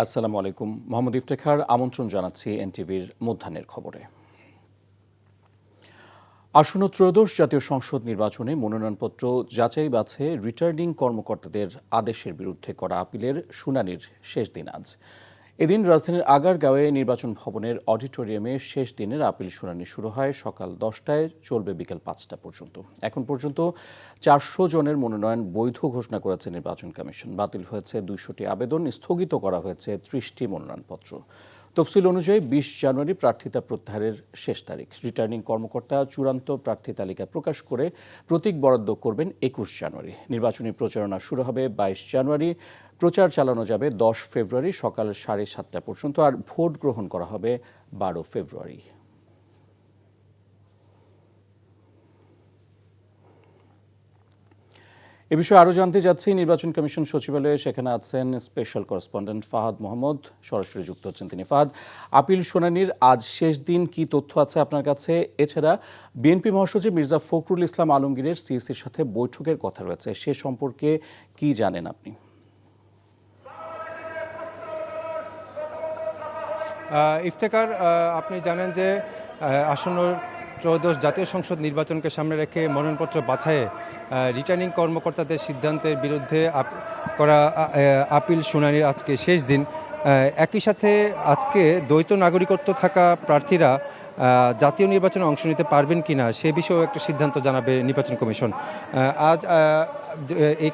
আসসালামু আলাইকুম। মোহাম্মদ ইফতেখার আমন্ত্রণ জানাচ্ছি এনটিভির মধ্যাহ্নের খবরে। আসন্ন ত্রয়োদশ জাতীয় সংসদ নির্বাচনে মনোনয়নপত্র যাচাই বাছে রিটার্নিং কর্মকর্তাদের আদেশের বিরুদ্ধে করা আপিলের শুনানির শেষ দিন আজ। এদিন রাজধানীর আগারগাঁওয়ে নির্বাচন ভবনের অডিটোরিয়ামে শেষ দিনের আপিল শুনানি শুরু হয় সকাল 10টায়, চলবে বিকেল 5টা পর্যন্ত। এখন পর্যন্ত 400 জনের মনোনয়ন বৈধ ঘোষণা করেছে নির্বাচন কমিশন। বাতিল হয়েছে 200টি আবেদন, স্থগিত করা হয়েছে 30টি মনোনয়নপত্র। তফসিল অনুযায়ী 20 জানুয়ারি প্রার্থিতা প্রত্যাহারের শেষ তারিখ। রিটার্নিং কর্মকর্তা চূড়ান্ত প্রার্থী তালিকা প্রকাশ করে প্রতীক বরাদ্দ করবেন 21 জানুয়ারি। নির্বাচনী প্রচারণা শুরু হবে 22 জানুয়ারি। প্রচার চালানো যাবে 10 ফেব্রুয়ারি সকাল 7:30 পর্যন্ত, আর ভোট গ্রহণ করা হবে 12 ফেব্রুয়ারি। এ বিষয়ে আরও জানতে যাচ্ছি নির্বাচন কমিশন সচিবালয়ে, সেখানে আছেন স্পেশাল করেসপন্ডেন্ট ফাহাদ মোহাম্মদ, সরাসরি যুক্ত হচ্ছেন তিনি। ফাহাদ, আপিল শুনানির আজ শেষ দিন, কি তথ্য আছে আপনার কাছে? এছাড়া বিএনপি মহাসচিব মির্জা ফখরুল ইসলাম আলমগীরের সিইসির সাথে বৈঠকের কথা রয়েছে, সে সম্পর্কে কি জানেন আপনি? ইফতেখার, আপনি জানেন যে আসন্ন ত্রয়োদশ জাতীয় সংসদ নির্বাচনকে সামনে রেখে মনোনয়নপত্র বাছাইয়ে রিটার্নিং কর্মকর্তাদের সিদ্ধান্তের বিরুদ্ধে করা আপিল শুনানির আজকে শেষ দিন। একই সাথে আজকে দ্বৈত নাগরিকত্ব থাকা প্রার্থীরা জাতীয় নির্বাচনে অংশ নিতে পারবেন কিনা সে বিষয়েও একটা সিদ্ধান্ত জানাবে নির্বাচন কমিশন। আজ এই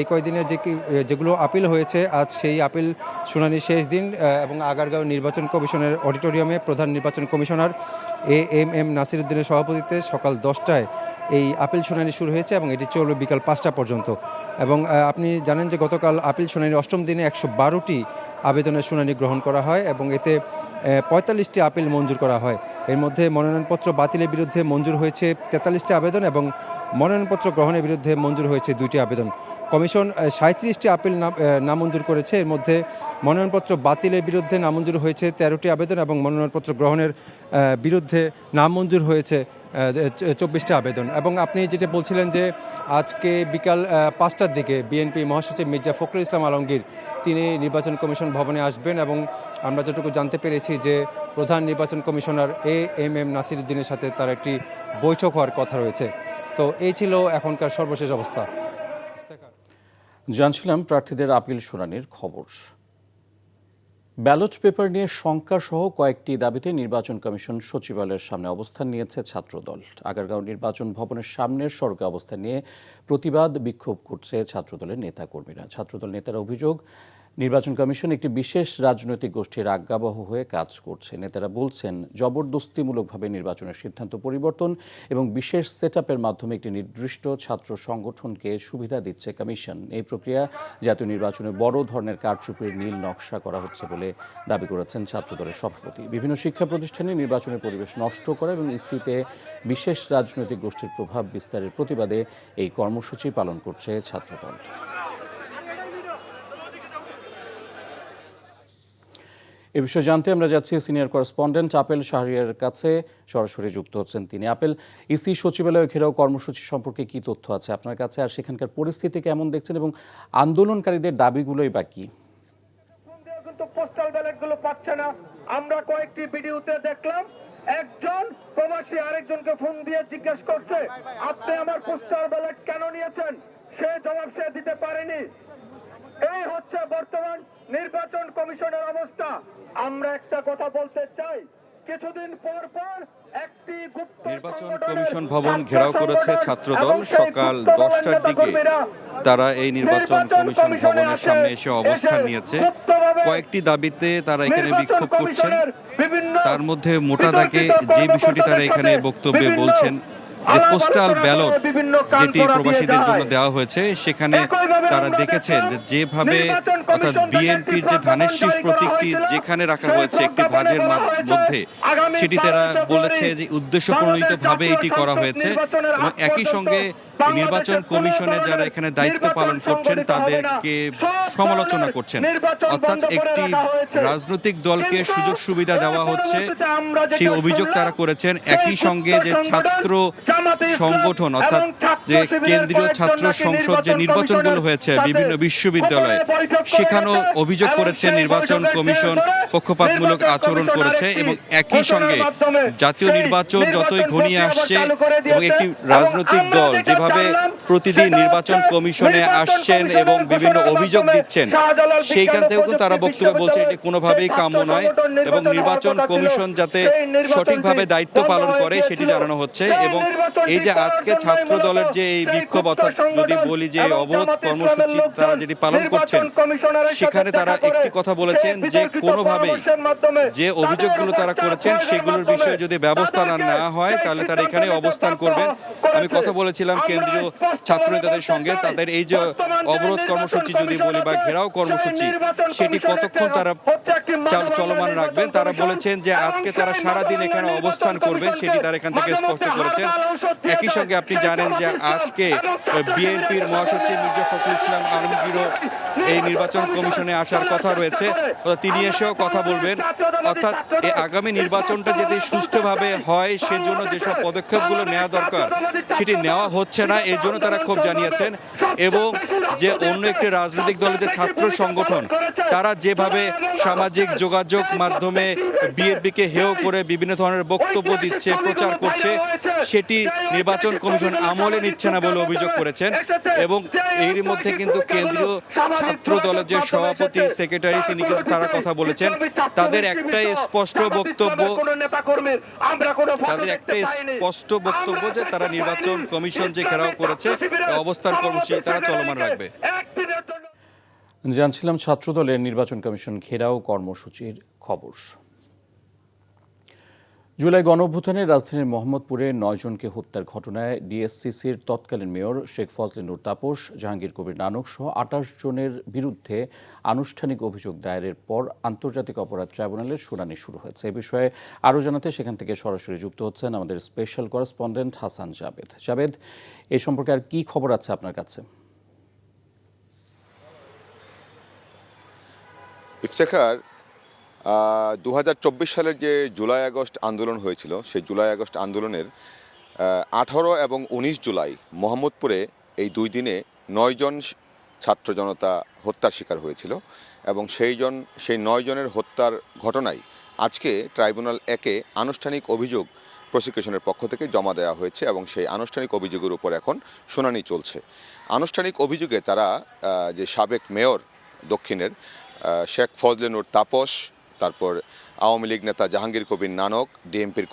কয়দিনে যেগুলো আপিল হয়েছে, আজ সেই আপিল শুনানির শেষ দিন এবং আগারগাঁও নির্বাচন কমিশনের অডিটোরিয়ামে প্রধান নির্বাচন কমিশনার এম নাসিরউদ্দিনের সভাপতিত্বে সকাল 10টায় এই আপিল শুনানি শুরু হয়েছে এবং এটি চলবে বিকাল 5টা পর্যন্ত। এবং আপনি জানেন যে গতকাল আপিল শুনানির 8ম দিনে 112টি আবেদনের শুনানি গ্রহণ করা হয় এবং এতে 45টি আপিল মঞ্জুর করা হয়। এর মধ্যে মনোনয়নপত্র বাতিলের বিরুদ্ধে মঞ্জুর হয়েছে 43টি আবেদন এবং মনোনয়নপত্র গ্রহণের বিরুদ্ধে মঞ্জুর হয়েছে 2টি আবেদন। কমিশন 37টি আপিল নামঞ্জুর করেছে। এর মধ্যে মনোনয়নপত্র বাতিলের বিরুদ্ধে নামঞ্জুর হয়েছে 13টি আবেদন এবং মনোনয়নপত্র গ্রহণের বিরুদ্ধে নামঞ্জুর হয়েছে 24টি আবেদন। এবং আপনি যেটা বলছিলেন যে আজকে বিকাল 5টার দিকে বিএনপি মহাসচিব মির্জা ফখরুল ইসলাম আলমগীর তিনি নির্বাচন কমিশন ভবনে আসবেন এবং আমরা যেটুকু জানতে পেরেছি যে প্রধান নির্বাচন কমিশনার এম নাসিরউদ্দিনের সাথে তার একটি বৈঠক হওয়ার কথা রয়েছে। তো এই ছিল এখনকার সর্বশেষ অবস্থা। জানছিলাম প্রার্থীদের আপিল শুনানির খবর। ব্যালট পেপার নিয়ে শঙ্কা সহ কয়েকটি দাবিতে নির্বাচন কমিশন সচিবালয়ের সামনে অবস্থান নিয়েছে ছাত্রদল। আগারগাঁও নির্বাচন ভবনের সামনের সড়কে অবস্থান নিয়ে প্রতিবাদ বিক্ষোভ করছে ছাত্রদলের নেতাকর্মীরা। ছাত্রদল নেতারা অভিযোগ, নির্বাচন কমিশন একটি বিশেষ রাজনৈতিক গোষ্ঠীর আজ্ঞাবহ হয়ে কাজ করছে। নেতারা বলছেন, জবরদস্তিমূলকভাবে নির্বাচনের সিদ্ধান্ত পরিবর্তন এবং বিশেষ সেটআপের মাধ্যমে একটি নির্দিষ্ট ছাত্র সংগঠনকে সুবিধা দিচ্ছে কমিশন। এই প্রক্রিয়া জাতীয় নির্বাচনে বড় ধরনের কারচুপির নীল নকশা করা হচ্ছে বলে দাবি করেছেন ছাত্রদলের সভাপতি। বিভিন্ন শিক্ষা প্রতিষ্ঠানে নির্বাচনের পরিবেশ নষ্ট করা এবং ইসিতে বিশেষ রাজনৈতিক গোষ্ঠীর প্রভাব বিস্তারের প্রতিবাদে এই কর্মসূচি পালন করছে ছাত্রদল। এ বিষয়ে জানতে আমরা যাচ্ছি সিনিয়র করেসপন্ডেন্ট আপেল শাহরিয়ার কাছে, সরাসরি যুক্ত হচ্ছেন তিনি। আপেল, ইসি সচিবালয় ঘেরাও কর্মসূচি সম্পর্কে কি তথ্য আছে আপনার কাছে, আর সেখানকার পরিস্থিতি কেমন দেখছেন এবং আন্দোলনকারীদের দাবিগুলোই বা কি? কিন্তু পোস্টাল ব্যালটগুলো পাচ্ছে না। আমরা কয়েকটি ভিডিওতে দেখলাম একজন প্রবাসী আরেকজনকে ফোন দিয়ে জিজ্ঞেস করছে, আপনি আমার পোস্টাল ব্যালট কেন নিয়েছেন? সে জবাব সে দিতে পারেনি। এই হচ্ছে বর্তমান নির্বাচন কমিশনের অবস্থা। আমরা একটা কথা বলতে চাই, কিছুদিন পর পর একটি নির্বাচন কমিশন ভবন ঘেরাও করেছে ছাত্রদল। সকাল 10টার দিকে তারা এই নির্বাচন কমিশন ভবনের সামনে এসে অবস্থান নিয়েছে। কয়েকটি দাবিতে তারা এখানে বিক্ষোভ করছেন। তার মধ্যে মোটা দাগে যে বিষয়টি তারা এখানে বক্তব্যে বলছেন, যে পোস্টাল ব্যালট যেটি প্রবাসীদের জন্য দেওয়া হয়েছে, সেখানে তারা দেখেছেন যে যেভাবে অর্থাৎ বিএনপির যে ধানের শীষ প্রতীকটি যেখানে রাখা হয়েছে একটি ভাঁজের মধ্যে, সেটি তারা বলেছে যে উদ্দেশ্য প্রণোদিতভাবে এটি করা হয়েছে এবং একই সঙ্গে নির্বাচন কমিশনে যারা এখানে দায়িত্ব পালন করছেন তাদেরকে সমালোচনা করছেন, অর্থাৎ একটি রাজনৈতিক দলকে সুযোগ সুবিধা দেওয়া হচ্ছে সেই অভিযোগ তারা করেছেন। একই সঙ্গে যে ছাত্র সংগঠন অর্থাৎ যে কেন্দ্রীয় ছাত্র সংসদ যে নির্বাচনগুলো হয়েছে বিভিন্ন বিশ্ববিদ্যালয়ে, সেখানেও অভিযোগ করেছেন নির্বাচন কমিশন পক্ষপাতমূলক আচরণ করেছে। এবং একই সঙ্গে জাতীয় নির্বাচন যতই ঘনিয়ে আসছে এবং একটি রাজনৈতিক দল যেভাবে প্রতিদিন নির্বাচন কমিশনে আসছেন এবং বিভিন্ন অভিযোগ দিচ্ছেন, সেইখান থেকেও কিন্তু তারা বক্তব্য বলছে এটি কোনোভাবেই কাম্য নয় এবং নির্বাচন কমিশন যাতে সঠিকভাবে দায়িত্ব পালন করে সেটি জানানো হচ্ছে। এবং এই যে আজকে ছাত্র দলের যে এই বিক্ষোভ অর্থাৎ যদি বলি যে অবরোধ কর্মসূচি তারা যেটি পালন করছেন, সেখানে তারা একটি কথা বলেছেন যে কোনোভাবেই যে অভিযোগগুলো তারা করেছেন সেগুলোর বিষয়ে যদি ব্যবস্থা না নেওয়া হয় তাহলে তারা এখানে অবস্থান করবেন। আমি কথা বলেছিলাম কেন্দ্রীয় ছাত্র নেতাদের সঙ্গে, তাদের এই যে অবরোধ কর্মসূচি যদি বলি বা ঘেরাও কর্মসূচি, সেটি কতক্ষণ তারা চলমান রাখবেন। তারা বলেছেন যে আজকে তারা সারাদিন এখানে অবস্থান করবেন, সেটি তারা এখান থেকে স্পষ্ট করেছেন। একই সঙ্গে আপনি জানেন যে আজকে বিএনপির মহাসচিব মির্জা ফখরুল ইসলাম আলমগীরও এই নির্বাচন কমিশনে আসার কথা রয়েছে, তিনি এসেও কথা বলবেন। অর্থাৎ এই আগামী নির্বাচনটা যদি সুষ্ঠুভাবে হয় সেজন্য যেসব পদক্ষেপগুলো নেওয়া দরকার সেটি নেওয়া হচ্ছে না, এই জন্য তারা ক্ষোভ জানিয়েছেন। এবং যে অন্য একটি রাজনৈতিক দলের যে ছাত্র সংগঠন তারা যেভাবে সামাজিক যোগাযোগ মাধ্যমে বিএনপিকে হেয় করে বিভিন্ন ধরনের বক্তব্য দিচ্ছে, প্রচার করছে, সেটি নির্বাচন কমিশন আমলে নিচ্ছে না বলে অভিযোগ করেছেন। এবং এরই মধ্যে কিন্তু কেন্দ্রীয় ছাত্র দলের যে সভাপতি সেক্রেটারি তিনি কিন্তু তারা কথা বলেছেন, তাদের একটাই স্পষ্ট বক্তব্য যে তারা নির্বাচন কমিশন যে ঘেরাও করেছে অবস্থান কর্মসূচি তারা চলমান রাখবে। জানছিলাম ছাত্রদলের নির্বাচন কমিশন ঘেরাও কর্মসূচির খবর। জুলাই গণঅভ্যুত্থানে রাজধানীর মোহাম্মদপুরে 9 জনকে হত্যার ঘটনায় ডিএসসিসির তৎকালীন মেয়র শেখ ফজলে নূর তাপস, জাহাঙ্গীর কবির নানক সহ 28 জনের বিরুদ্ধে আনুষ্ঠানিক অভিযোগ দায়েরের পর আন্তর্জাতিক অপরাধ ট্রাইব্যুনালের শুনানি শুরু হয়েছে। এ বিষয়ে আরও জানাতে সেখান থেকে সরাসরি যুক্ত হচ্ছেন আমাদের স্পেশাল করেসপন্ডেন্ট হাসান জাবেদ। জাবেদ, এই সম্পর্কে আর কি খবর আছে আপনার কাছে? ইফতেখার, 2024 সালের যে জুলাই আগস্ট আন্দোলন হয়েছিল সেই জুলাই আগস্ট আন্দোলনের 18 এবং 19 জুলাই মোহাম্মদপুরে এই 2 দিনে 9 জন ছাত্র জনতা হত্যার শিকার হয়েছিল এবং সেই 9 জনের হত্যার ঘটনায় আজকে ট্রাইব্যুনাল 1-এ আনুষ্ঠানিক অভিযোগ প্রসিকিউশনের পক্ষ থেকে জমা দেওয়া হয়েছে এবং সেই আনুষ্ঠানিক অভিযোগের উপর এখন শুনানি চলছে। আনুষ্ঠানিক অভিযোগে তারা যে সাবেক মেয়র দক্ষিণের শেখ ফজলে নূর তাপস, তারপর আওয়ামী লীগ নেতা জাহাঙ্গীর কবির নানক, ডিএমপির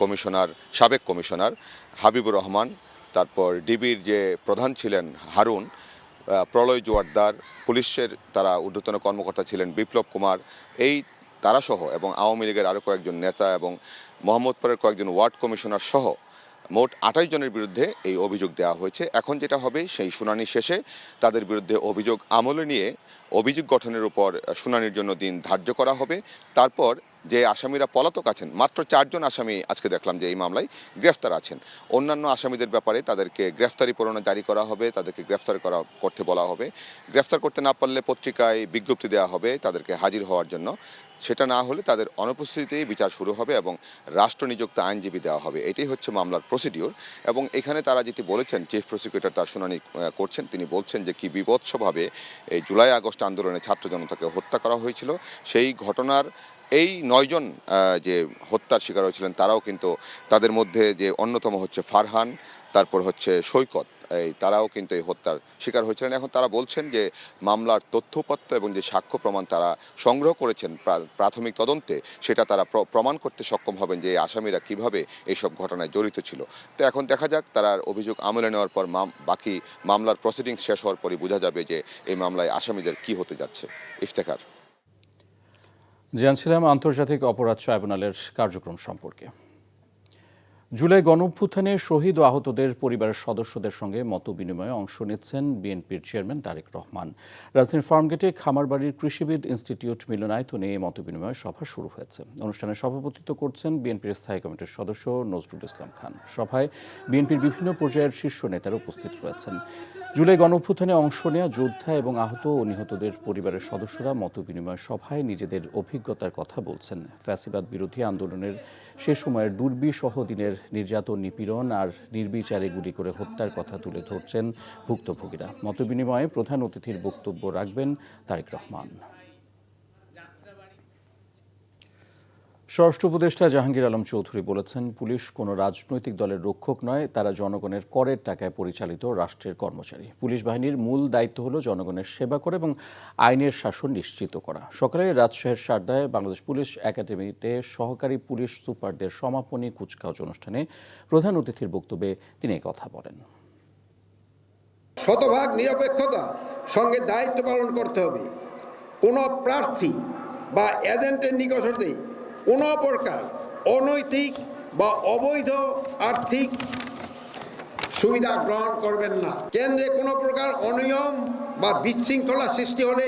সাবেক কমিশনার হাবিবুর রহমান, তারপর ডিবির যে প্রধান ছিলেন হারুন, প্রলয় জোয়ারদার, পুলিশের তারা ঊর্ধ্বতন কর্মকর্তা ছিলেন বিপ্লব কুমার, এই তারা সহ এবং আওয়ামী লীগের আরও কয়েকজন নেতা এবং মোহাম্মদপুরের কয়েকজন ওয়ার্ড কমিশনার সহ মোট 28 জনের বিরুদ্ধে এই অভিযোগ দেওয়া হয়েছে। এখন যেটা হবে সেই শুনানি শেষে তাদের বিরুদ্ধে অভিযোগ আমলে নিয়ে অভিযোগ গঠনের উপর শুনানির জন্য দিন ধার্য করা হবে। তারপর যে আসামিরা পলাতক আছেন, মাত্র 4 জন আসামি আজকে দেখলাম যে এই মামলায় গ্রেফতার আছেন। অন্যান্য আসামিদের ব্যাপারে তাদেরকে গ্রেফতারি পরোয়ানা জারি করা হবে, তাদেরকে গ্রেফতার করতে বলা হবে। গ্রেফতার করতে না পারলে পত্রিকায় বিজ্ঞপ্তি দেওয়া হবে তাদেরকে হাজির হওয়ার জন্য। সেটা না হলে তাদের অনুপস্থিতিতেই বিচার শুরু হবে এবং রাষ্ট্রনিযুক্ত আইনজীবী দেওয়া হবে। এটাই হচ্ছে মামলার প্রসিডিওর। এবং এখানে তারা যেটি বলেছেন, চিফ প্রসিকিউটর তার শুনানি করছেন, তিনি বলছেন যে কি বিভৎসভাবে এই জুলাই আগস্ট আন্দোলনে ছাত্র জনতাকে হত্যা করা হয়েছিল। সেই ঘটনার এই 9 জন যে হত্যার শিকার হয়েছিলেন তারাও কিন্তু তাদের মধ্যে যে অন্যতম হচ্ছে ফারহান, তারপর হচ্ছে সৈকত, তারাও কিন্তু এই হত্যার শিকার হয়েছিলেন। এখন তারা বলছেন যে মামলার তথ্যপত্র এবং যে সাক্ষ্য প্রমাণ তারা সংগ্রহ করেছেন প্রাথমিক তদন্তে, সেটা তারা প্রমাণ করতে সক্ষম হবেন যে আসামিরা কিভাবে এইসব ঘটনায় জড়িত ছিল। তো এখন দেখা যাক তারা অভিযোগ আমলে নেওয়ার পর বাকি মামলার প্রসিডিংস শেষ হওয়ার পরই বোঝা যাবে যে এই মামলায় আসামিদের কি হতে যাচ্ছে। ইফতেখার, জানছিলাম আন্তর্জাতিক অপরাধ ট্রাইব্যুনালের কার্যক্রম সম্পর্কে। জুলাই গণঅভ্যুত্থানে শহীদ ও আহতদের পরিবারের সদস্যদের সঙ্গে মতবিনিময়ে অংশ নিচ্ছেন বিএনপির চেয়ারম্যান তারেক রহমান। রাজধানীর ফার্মগেটে খামারবাড়ির কৃষিবিদ ইনস্টিটিউট মিলনায়তনে এই মতবিনিময় সভা শুরু হয়েছে। অনুষ্ঠানে সভাপতিত্ব করছেন বিএনপির স্থায়ী কমিটির সদস্য নজরুল ইসলাম খান। সভায় বিএনপির বিভিন্ন পর্যায়ের শীর্ষ নেতারা উপস্থিত রয়েছেন। জুলাই গণঅভ্যুত্থানে অংশ নেওয়া যোদ্ধা এবং আহত ও নিহতদের পরিবারের সদস্যরা মতবিনিময় সভায় নিজেদের অভিজ্ঞতার কথা বলছেন। ফ্যাসিবাদ বিরোধী আন্দোলনের সে সময়ের দুর্বিষহ দিনের নির্যাতন, নিপীড়ন আর নির্বিচারে গুলি করে হত্যার কথা তুলে ধরছেন ভুক্তভোগীরা। মতবিনিময়ে প্রধান অতিথির বক্তব্য রাখবেন তারেক রহমান। স্বরাষ্ট্র উপদেষ্টা জাহাঙ্গীর আলম চৌধুরী বলেছেন, পুলিশ কোনো রাজনৈতিক দলের রক্ষক নয়, তারা জনগণের করের টাকায় পরিচালিত রাষ্ট্রের কর্মচারী। পুলিশ বাহিনীর মূল দায়িত্ব হলো জনগণের সেবা করা এবং আইনের শাসন নিশ্চিত করা। সকালে রাজশাহীর সারদায় বাংলাদেশ পুলিশ একাডেমিতে সহকারী পুলিশ সুপারদের সমাপনী কুচকাওয়াজ অনুষ্ঠানে প্রধান অতিথির বক্তব্যে তিনি কথা বলেন। শতভাগ নিরপেক্ষতা সঙ্গে দায়িত্ব পালন করতে হবে। কোনো প্রার্থী বা এজেন্টের নিকট হতে কোনো প্রকার অনৈতিক বা অবৈধ আর্থিক সুবিধা গ্রহণ করবেন না। কেন্দ্রে কোনো প্রকার অনিয়ম বা বিশৃঙ্খলা সৃষ্টি হলে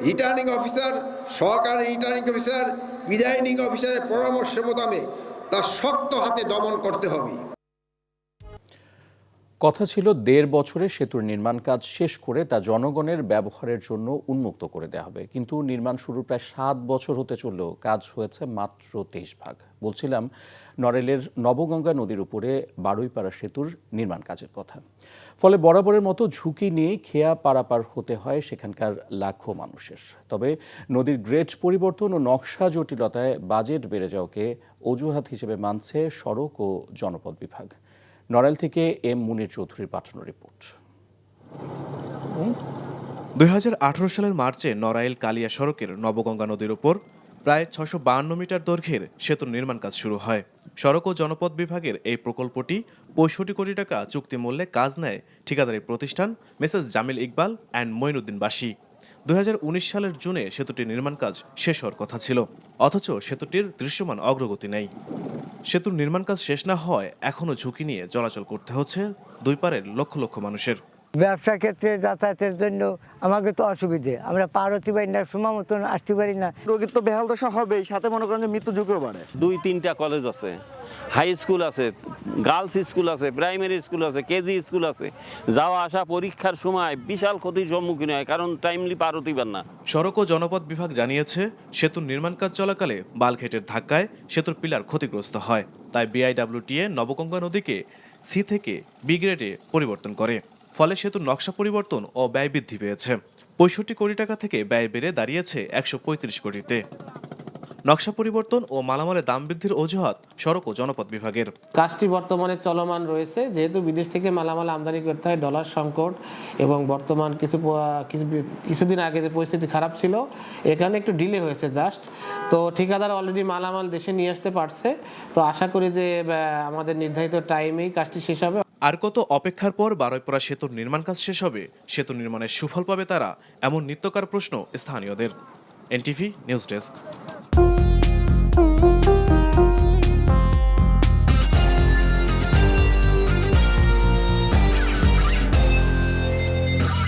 রিটার্নিং অফিসার, সহকারী রিটার্নিং অফিসার, প্রিজাইডিং অফিসারের পরামর্শ মোতাবেক তা শক্ত হাতে দমন করতে হবে। কথা ছিল 1.5 বছরে সেতুর নির্মাণ কাজ শেষ করে তা জনগণের ব্যবহারের জন্য উন্মুক্ত করে দেওয়া হবে, কিন্তু নির্মাণ শুরু প্রায় 7 বছর হতে চললেও কাজ হয়েছে মাত্র 23 ভাগ। বলছিলাম নড়াইলের নবগঙ্গা নদীর উপরে বারুইপাড়া সেতুর নির্মাণ কাজের কথা। ফলে বরাবরের মতো ঝুঁকি নিয়ে খেয়া পারাপার হতে হয় সেখানকার লাখো মানুষের। তবে নদীর গ্রেড পরিবর্তন ও নকশা জটিলতায় বাজেট বেড়ে যাওয়াকে অজুহাত হিসেবে মানছে সড়ক ও জনপদ বিভাগ। নড়াইল থেকে এম মুনির চৌধুরীর পাঠানো রিপোর্ট। 2018 সালের মার্চে নড়াইল কালিয়া সড়কের নবগঙ্গা নদীর উপর প্রায় 652 মিটার দৈর্ঘ্যের সেতুর নির্মাণ কাজ শুরু হয়। সড়ক ও জনপদ বিভাগের এই প্রকল্পটি 65 কোটি টাকা চুক্তি মূল্যে কাজ নেয় ঠিকাদারি প্রতিষ্ঠান মেসেজ জামিল ইকবাল অ্যান্ড মঈনুদ্দিন বাসী। 2019 সালের জুনে সেতুটির নির্মাণ কাজ শেষ হওয়ার কথা ছিল, অথচ সেতুটির দৃশ্যমান অগ্রগতি নেই। সেতুর নির্মাণ কাজ শেষ না হওয়ায় এখনও ঝুঁকি নিয়ে চলাচল করতে হচ্ছে দুই পারের লক্ষ লক্ষ মানুষের। ব্যবসা ক্ষেত্রে যাতায়াতের জন্য আমাকে তো অসুবিধে, আমরা পার হতে পারি না, সময় মতন আসতে পারি না। রোগীর তো বেহাল দশা হবেই, সাথে মনে করেন যে মৃত্যু ঝুঁকিও বাড়ে। 2-3টা কলেজ আছে, হাই স্কুল আছে, গার্লস স্কুল আছে, প্রাইমারি স্কুল আছে, কেজি স্কুল আছে। যাওয়া আসা পরীক্ষার সময় বিশাল ক্ষতির সম্মুখীন হয়, কারণ টাইমলি পার হতে পার না। সড়ক ও জনপদ বিভাগ জানিয়েছে, সেতুর নির্মাণ কাজ চলাকালে বালঘেটের ধাক্কায় সেতুর পিলার ক্ষতিগ্রস্ত হয়। তাই বিআইডব্লিউটিএ নবগঙ্গা নদীকে সি থেকে বি গ্রেডে পরিবর্তন করে। ফলে সেতুর নকশা পরিবর্তন ও ব্যয় বৃদ্ধি পেয়েছে। 65 কোটি টাকা থেকে ব্যয় বেড়ে দাঁড়িয়েছে 135 কোটিতে। নকশা পরিবর্তন ও মালামালের দাম বৃদ্ধির অজুহাত সড়ক ও জনপদ বিভাগের। কাজটি বর্তমানে চলমান রয়েছে, যেহেতু বিদেশ থেকে মালামাল আমদানি করতে হয়, ডলার সংকট এবং বর্তমান কিছুদিন আগে যে পরিস্থিতি খারাপ ছিল, এখানে একটু ডিলে হয়েছে জাস্ট। তো ঠিকাদার অলরেডি মালামাল দেশে নিয়ে আসতে পারছে। তো আশা করি যে আমাদের নির্ধারিত টাইমেই কাজটি শেষ হবে। আর কত অপেক্ষার পর বারুইপাড়া সেতুর নির্মাণ কাজ শেষ হবে, সেতু নির্মাণের সুফল পাবে তারা, এমন নিত্যকার প্রশ্ন স্থানীয়দের। NTV news desk.